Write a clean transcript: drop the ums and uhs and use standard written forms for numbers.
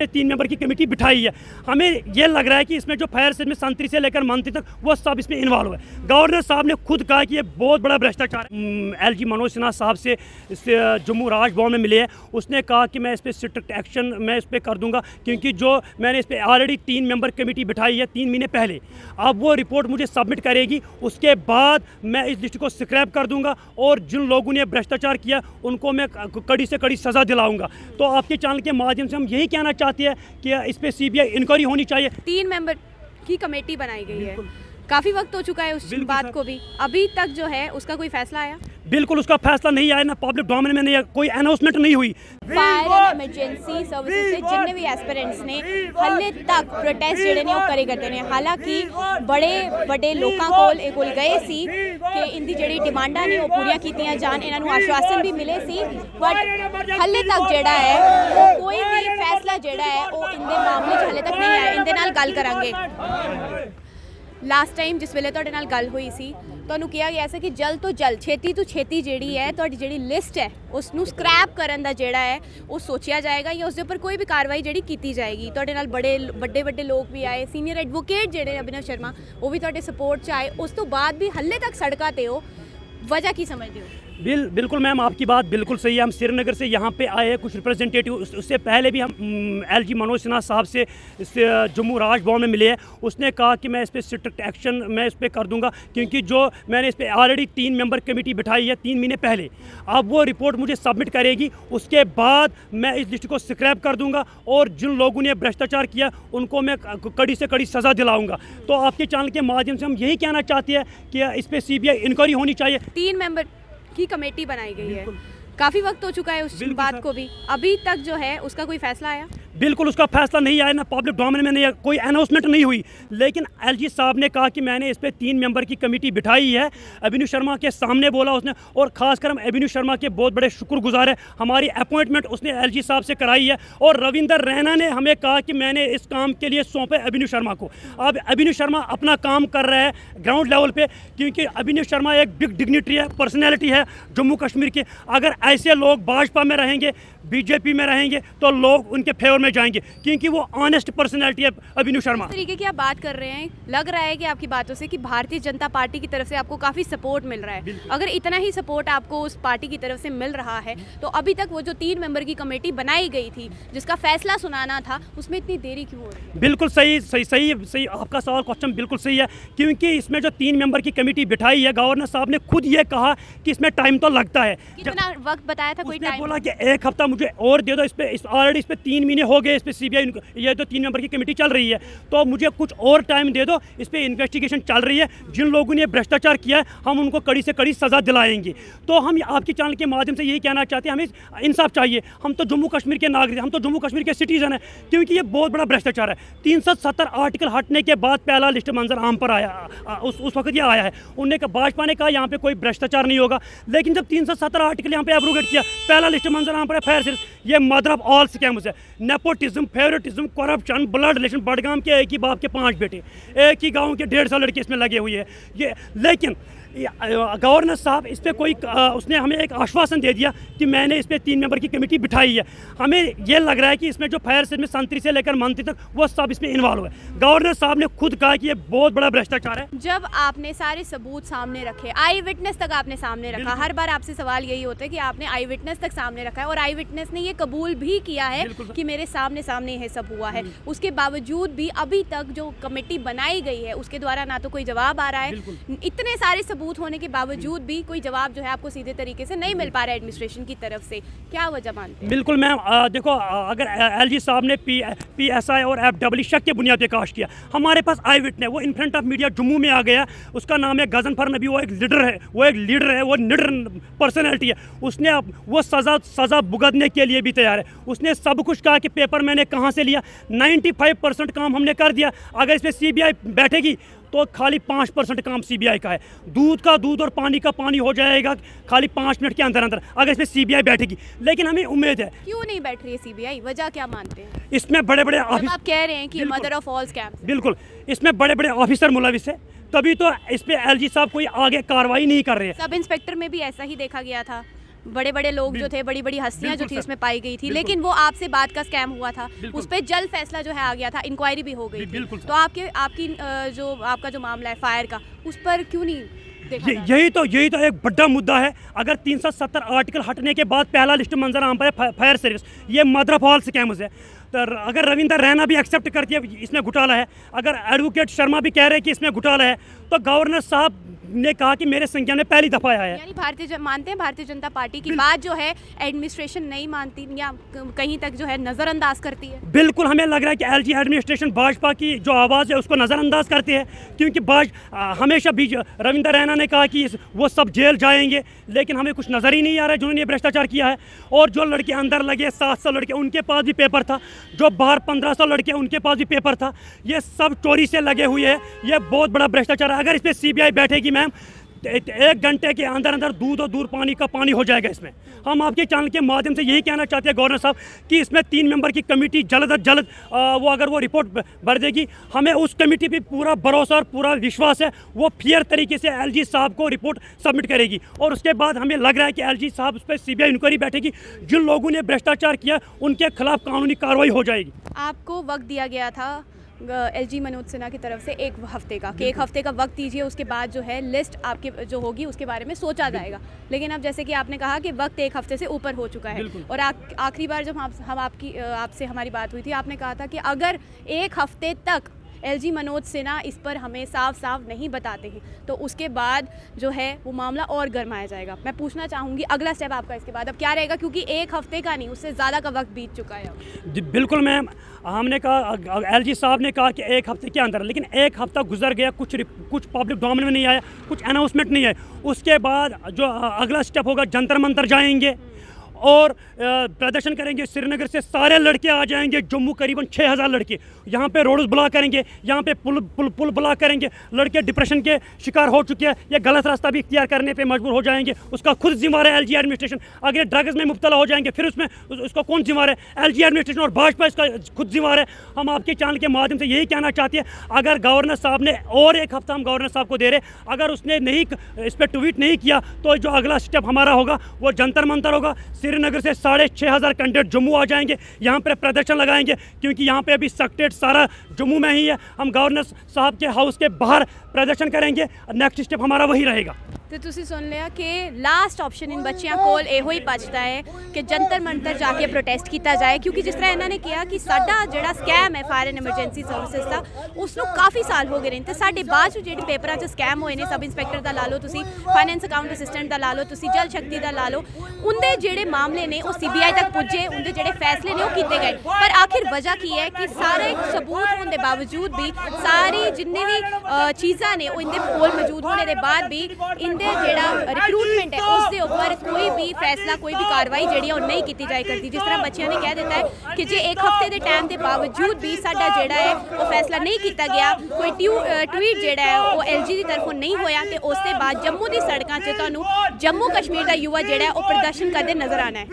3 member की committee बिठाई है। हमें ये लग रहा है कि इसमें जो फायर से संतरी से लेकर मंत्री तक वो सब इसमें इन्वॉल्व है। गवर्नर साहब ने खुद कहा कि ये बहुत बड़ा भ्रष्टाचार है। LG मनोज सिन्हा साहब से जम्मू राजभवन में मिले हैं, उसने कहा कि मैं इस पर स्ट्रिक्ट एक्शन मैं इस पर कर दूंगा, क्योंकि जो मैंने इस पर ऑलरेडी 3 मेंबर कमेटी बिठाई है 3 महीने पहले। अब वो रिपोर्ट मुझे सबमिट करेगी, उसके बाद मैं इस लिस्ट को स्क्रैप कर दूंगा और जिन लोगों ने भ्रष्टाचार किया उनको मैं कड़ी से कड़ी सज़ा दिलाऊंगा। तो आपके चैनल के माध्यम से हम यही कहना चाहते हैं कि इस पे CBI इंक्वायरी होनी चाहिए। 3 मेंबर की कमेटी बनाई गई है, काफी वक्त हो चुका है उस बात को भी, अभी तक जो है उसका कोई फैसला आया? बिल्कुल उसका फैसला नहीं आया, ना पब्लिक डोमेन में नहीं, कोई अनाउंसमेंट नहीं हुई। फायर एंड इमरजेंसी सर्विसेज से जिन्ने भी एस्पिरेंट्स ने हाले तक प्रोटेस्ट ਜਿਹੜੇ ਨੇ ਉਹ ਕਰੇ ਕਰਦੇ ਨੇ। ਹਾਲਾਂਕਿ ਬੜੇ ਵੱਡੇ ਲੋਕਾਂ ਕੋਲ ਗਏ ਸੀ ਕਿ ਇੰਦੀ ਜਿਹੜੀ ਡਿਮਾਂਡਾਂ ਨੇ ਉਹ ਪੂਰੀਆਂ ਕੀਤੀਆਂ ਜਾਣ, ਇਹਨਾਂ ਨੂੰ ਆਸ਼ਵਾਸਨ ਵੀ ਮਿਲੇ ਸੀ, ਬਟ ਹਾਲੇ ਤੱਕ ਜਿਹੜਾ ਹੈ ਕੋਈ ਵੀ ਫੈਸਲਾ ਜਿਹੜਾ ਹੈ ਉਹ ਇੰਦੇ ਮਾਮਲੇ 'ਚ ਹਾਲੇ ਤੱਕ ਨਹੀਂ ਆਇਆ। ਇੰਦੇ ਨਾਲ ਗੱਲ ਕਰਾਂਗੇ। ਲਾਸਟ ਟਾਈਮ ਜਿਸ ਵੇਲੇ ਤੁਹਾਡੇ ਨਾਲ ਗੱਲ ਹੋਈ ਸੀ ਤੁਹਾਨੂੰ ਕਿਹਾ ਗਿਆ ਸੀ ਕਿ ਜਲਦ ਤੋਂ ਜਲਦ ਛੇਤੀ ਤੋਂ ਛੇਤੀ ਜਿਹੜੀ ਹੈ ਤੁਹਾਡੀ ਜਿਹੜੀ ਲਿਸਟ ਹੈ ਉਸ ਨੂੰ ਸਕ੍ਰੈਪ ਕਰਨ ਦਾ ਜਿਹੜਾ ਹੈ ਉਹ ਸੋਚਿਆ ਜਾਏਗਾ ਜਾਂ ਉਸ ਦੇ ਉੱਪਰ ਕੋਈ ਵੀ ਕਾਰਵਾਈ ਜਿਹੜੀ ਕੀਤੀ ਜਾਏਗੀ। ਤੁਹਾਡੇ ਨਾਲ ਵੱਡੇ ਵੱਡੇ ਲੋਕ ਵੀ ਆਏ, ਸੀਨੀਅਰ ਐਡਵੋਕੇਟ ਜਿਹੜੇ ਅਭਿਨਵ शर्मा ਉਹ ਵੀ ਤੁਹਾਡੇ ਸਪੋਰਟ 'ਚ ਆਏ, ਉਸ ਤੋਂ ਬਾਅਦ भी हल्ले तक सड़कों पे हो, वजह की समझते हो? बिल्कुल मैम, आपकी बात बिल्कुल सही है। हम श्रीनगर से यहाँ पे आए हैं कुछ रिप्रेजेंटेटिव, उससे पहले भी हम LG मनोज सिन्हा साहब से जम्मू राजभवन में मिले हैं, उसने कहा कि मैं इस पर स्ट्रिक्ट एक्शन मैं इस पर कर दूंगा, क्योंकि जो मैंने इस पर ऑलरेडी 3 मेंबर कमेटी बिठाई है 3 महीने पहले। अब वो रिपोर्ट मुझे सबमिट करेगी, उसके बाद मैं इस लिस्ट को स्क्रैप कर दूंगा और जिन लोगों ने भ्रष्टाचार किया उनको मैं कड़ी से कड़ी सज़ा दिलाऊंगा। तो आपके चैनल के माध्यम से हम यही कहना चाहते हैं कि इस पर CBI इंक्वायरी होनी चाहिए। 3 मेंबर की कमेटी बनाई गई है, काफी वक्त हो चुका है उस बात को भी, अभी तक जो है उसका कोई फैसला आया? बिल्कुल उसका फैसला नहीं आया, ना पब्लिक डोमेन में नहीं, कोई अनाउंसमेंट नहीं हुई। लेकिन LG साहब ने कहा कि मैंने इस पे 3 मेंबर की कमेटी बिठाई है, अभिनव शर्मा के सामने बोला उसने, और ख़ासकर हम अभिनव शर्मा के बहुत बड़े शुक्रगुजार है। हमारी अपॉइंटमेंट उसने LG साहब से कराई है और रविंदर रैना ने हमें कहा कि मैंने इस काम के लिए सौंपे अभिनव शर्मा को। अब अभिनव शर्मा अपना काम कर रहे हैं ग्राउंड लेवल पर, क्योंकि अभिनव शर्मा एक बिग डिग्निटरी है, पर्सनैलिटी है जम्मू कश्मीर के। अगर ऐसे लोग भाजपा में रहेंगे, BJP में रहेंगे तो लोग उनके फेवर में जाएंगे, क्योंकि वो ऑनेस्ट पर्सनैलिटी है अभिनव शर्मा। इस तरीके की आप बात कर रहे हैं, लग रहा है कि आपकी बातों से कि भारतीय जनता पार्टी की तरफ से आपको काफ़ी सपोर्ट मिल रहा है। अगर इतना ही सपोर्ट आपको उस पार्टी की तरफ से मिल रहा है तो अभी तक वो जो 3 मेंबर की कमेटी बनाई गई थी जिसका फैसला सुनाना था उसमें इतनी देरी क्यों हो रही है? बिल्कुल सही आपका सवाल क्वेश्चन बिल्कुल सही है, क्योंकि इसमें जो 3 मेंबर की कमेटी बिठाई है गवर्नर साहब ने खुद ये कहा कि इसमें टाइम तो लगता है। कितना वक्त बताया था? कोई टाइम बोला कि 1 हफ्ता मुझे और दे दो, ऑलरेडी इस पे 3 महीने हो गए, इस पे CBI ये तो 3 मेंबर की कमेटी चल रही है, तो मुझे कुछ और टाइम दे दो, इस पे इन्वेस्टिगेशन चल रही है, जिन लोगों ने भ्रष्टाचार किया है हम उनको कड़ी से कड़ी सज़ा दिलाएंगे। तो हम आपके चैनल के माध्यम से यही कहना चाहते हैं, हमें इंसाफ चाहिए। हम तो जम्मू कश्मीर के नागरिक, हम तो जम्मू कश्मीर के सिटीजन हैं, क्योंकि ये बहुत बड़ा भ्रष्टाचार है। 370 आर्टिकल हटने के बाद पहला लिस्ट मंजर आम पर आया, उस वक्त ये आया है। उन्होंने कहा, भाजपा ने कहा यहाँ पे कोई भ्रष्टाचार नहीं होगा, लेकिन जब 370 आर्टिकल यहाँ पे एब्रोगेट किया, पहला लिस्ट मंजर आम पर है फायर सर्विस। ये मदर ऑफ ऑल स्कैम्स है, nepotism, favouritism, corruption, blood relation. Budgam के एक ही बाप के 5 बेटे, एक ही गांव के 150 लड़के इसमें लगे हुए हैं ये। लेकिन गवर्नर साहब इस पर कोई उसने हमें एक आश्वासन दे दिया कि मैंने इस पर 3 मेंबर की कमेटी बिठाई है। हमें ये लग रहा है कि इसमें जो फायर से संतरी से लेकर मंत्री तक वो सब इसमें इन्वॉल्व है। गवर्नर साहब ने खुद कहा कि ये बहुत बड़ा भ्रष्टाचार है। जब आपने सारे सबूत सामने रखे, आई विटनेस तक आपने सामने रखा, हर बार आपसे सवाल यही होता है कि आपने आई विटनेस तक सामने रखा है और आई विटनेस ने ये कबूल भी किया है कि मेरे सामने यह सब हुआ है। उसके बावजूद भी अभी तक जो कमेटी बनाई गई है उसके द्वारा ना तो कोई जवाब आ रहा है, इतने सारे सबूत होने के बावजूद भी कोई जवाब जो है आपको सीधे तरीके से नहीं मिल पा रहा है एडमिनिस्ट्रेशन की तरफ से। क्या वजह मानते हैं? बिल्कुल मैम, देखो अगर LG साहब ने PSI और FW शक के बुनियाद पे काश किया, हमारे पास आई विटनेस वो in front of media Jammu में आ गया, उसका नाम है गजनफर नबी, वो एक लीडर है, वो निडर पर्सनैलिटी है। उसने वो सज़ा भुगतने के लिए भी तैयार है। उसने सब कुछ कहा कि पेपर मैंने कहाँ से लिया, 95% काम हमने कर दिया। अगर इस पर CBI बैठेगी तो खाली 5% काम CBI का है। दूध का दूध और पानी का पानी हो जाएगा खाली 5 मिनट के अंदर अंदर, अगर इसमें CBI बैठेगी। लेकिन हमें उम्मीद है। क्यों नहीं बैठ रही है CBI? वजह क्या मानते हैं? इसमें बड़े बड़े आप कह रहे हैं कि मदर ऑफ ऑल स्कैम्स, बिल्कुल इसमें बड़े बड़े ऑफिसर मुलविस है, तभी तो इस पे LG साहब कोई आगे कार्रवाई नहीं कर रहे हैं। सब इंस्पेक्टर में भी ऐसा ही देखा गया था, बड़े बड़े लोग जो थे, बड़ी बड़ी हस्तियां जो थी उसमें पाई गई थी, लेकिन वो आपसे बात का स्कैम हुआ था, उस पर जल्द फैसला जो है आ गया था, इंक्वायरी भी हो गई थी। तो आपका जो मामला है फायर का, उस पर क्यों नहीं देखा? यही तो एक बड़ा मुद्दा है। अगर 370 आर्टिकल हटने के बाद पहला लिस्ट मंजर आम पर फायर सर्विस, ये मदर ऑफ ऑल स्कैम्स है। तो अगर रविंदर रैना भी एक्सेप्ट करती है इसमें घोटाला है, अगर एडवोकेट शर्मा भी कह रहे हैं कि इसमें घोटाला है, तो गवर्नर साहब ने कहा कि मेरे संज्ञान में पहली दफा आया है। यानी मानते हैं भारतीय जनता पार्टी की बात जो है एडमिनिस्ट्रेशन नहीं मानती या कहीं तक जो है नज़रअंदाज करती है? बिल्कुल, हमें लग रहा है कि एलजी एडमिनिस्ट्रेशन भाजपा की जो आवाज़ है उसको नज़रअंदाज करती है, क्योंकि हमेशा भी रविंदर रैना ने कहा कि वो सब जेल जाएंगे, लेकिन हमें कुछ नज़र ही नहीं आ रहा है जिन्होंने ये भ्रष्टाचार किया है। और जो लड़के अंदर लगे 700 लड़के, उनके पास भी पेपर था, जो बाहर 1500 लड़के उनके पास भी पेपर था, ये सब चोरी से लगे हुए हैं। ये बहुत बड़ा भ्रष्टाचार है। अगर इस पर सीबीआई बैठेगी मैम, 1 घंटे के अंदर अंदर दूध और दूर पानी का पानी हो जाएगा इसमें। हम आपके चैनल के माध्यम से यही कहना चाहते हैं गवर्नर साहब कि इसमें 3 मेंबर की कमेटी जल्द अज जल्द वो रिपोर्ट भर देगी, हमें उस कमेटी पे पूरा भरोसा और पूरा विश्वास है, वो फेयर तरीके से एलजी साहब को रिपोर्ट सबमिट करेगी। और उसके बाद हमें लग रहा है कि एलजी साहब उस पर सीबीआई इंक्वायरी बैठेगी, जिन लोगों ने भ्रष्टाचार किया उनके खिलाफ कानूनी कार्रवाई हो जाएगी। आपको वक्त दिया गया था एलजी मनोज सिन्हा की तरफ से 1 हफ्ते का, कि 1 हफ्ते का वक्त दीजिए, उसके बाद जो है लिस्ट आपके जो होगी उसके बारे में सोचा जाएगा। लेकिन अब जैसे कि आपने कहा कि वक्त 1 हफ्ते से ऊपर हो चुका है, और आखिरी बार जब आपसे हमारी बात हुई थी, आपने कहा था कि अगर 1 हफ्ते तक एलजी मनोज सिन्हा इस पर हमें साफ नहीं बताते हैं तो उसके बाद जो है वो मामला और गरमाया जाएगा। मैं पूछना चाहूँगी अगला स्टेप आपका इसके बाद अब क्या रहेगा, क्योंकि 1 हफ्ते का नहीं, उससे ज़्यादा का वक्त बीत चुका है। जी बिल्कुल मैम, हमने कहा, एलजी साहब ने कहा कि 1 हफ्ते के अंदर, लेकिन 1 हफ्ता गुजर गया, कुछ पब्लिक डोमेन में नहीं आया, कुछ अनाउंसमेंट नहीं है। उसके बाद जो अगला स्टेप होगा, जंतर मंतर जाएंगे और प्रदर्शन करेंगे। श्रीनगर से सारे लड़के आ जाएंगे, जम्मू करीबन 6000 लड़के, यहाँ पे रोड्स ब्लॉक करेंगे, यहाँ पे पुल ब्लॉक करेंगे। लड़के डिप्रेशन के शिकार हो चुके हैं, ये गलत रास्ता भी इख्तियार करने पे मजबूर हो जाएंगे, उसका खुद जिम्मेवार है एलजी एडमिनिस्ट्रेशन। अगर ड्रग्स में मुब्तला हो जाएंगे फिर उसमें उसका कौन जिम्मेवार है? एलजी एडमिनिस्ट्रेशन और भाजपा इसका खुद जिम्मेवार है। हम आपके चैनल के माध्यम से यही कहना चाहते हैं, अगर गवर्नर साहब ने और 1 हफ्ता हम गवर्नर साहब को दे रहे, अगर उसने नहीं इस पर ट्वीट नहीं किया तो जो अगला स्टेप हमारा होगा वो जंतर मंतर होगा। श्रीनगर से 6500 कैंडिडेट जम्मू आ जाएंगे, यहाँ पर प्रदर्शन लगाएंगे, क्योंकि यहाँ पे अभी सेक्रेटरीट सारा जम्मू में ही है। हम गवर्नर साहब के हाउस के बाहर प्रदर्शन करेंगे, नेक्स्ट स्टेप हमारा वही रहेगा। तो तुसी सुन लिया कि लास्ट ऑप्शन इन बच्चियां कोल ਇਹੋ ਹੀ बचता है कि जंतर मंतर जाके प्रोटेस्ट किया जाए, क्योंकि जिस तरह इन्होंने किया कि साडा जिहड़ा स्कैम है फायर एंड एमरजेंसी सर्विसेज का, उसनों काफ़ी साल हो गए ने, तो साडे बाद जो जिहड़े पेपरां 'च स्कैम होए ने, सब इंस्पैक्टर दा ला लो तुसी, फाइनेंस अकाउंट असिस्टेंट दा ला लो तुसी, जल शक्ति दा ला लो, उनके जिहड़े मामले ने वो सीबीआई तक पुजे, उनके जिहड़े फैसले ने वो कीते गए, पर आखिर वजह की है कि सारे सबूत होने के बावजूद भी, सारी जिन्नी भी चीज़ां ने वो इनके कोल मौजूद होने के बाद भी इनके जिहड़ा रिक्रूटमेंट है उसके ऊपर कोई भी फैसला, कोई भी कार्रवाई जी नहीं की जाए करती। जिस तरह बच्चों ने कह दिता है कि जे 1 हफ्ते के टाइम के बावजूद भी साडा जिहड़ा है वो फैसला नहीं किया गया, कोई ट्वीट जिहड़ा है वो एलजी की तरफों नहीं होया, तो उसके बाद जम्मू की सड़कों से तुहानूं जम्मू कश्मीर का युवा जिहड़ा है वो प्रदर्शन करते नजर आना है।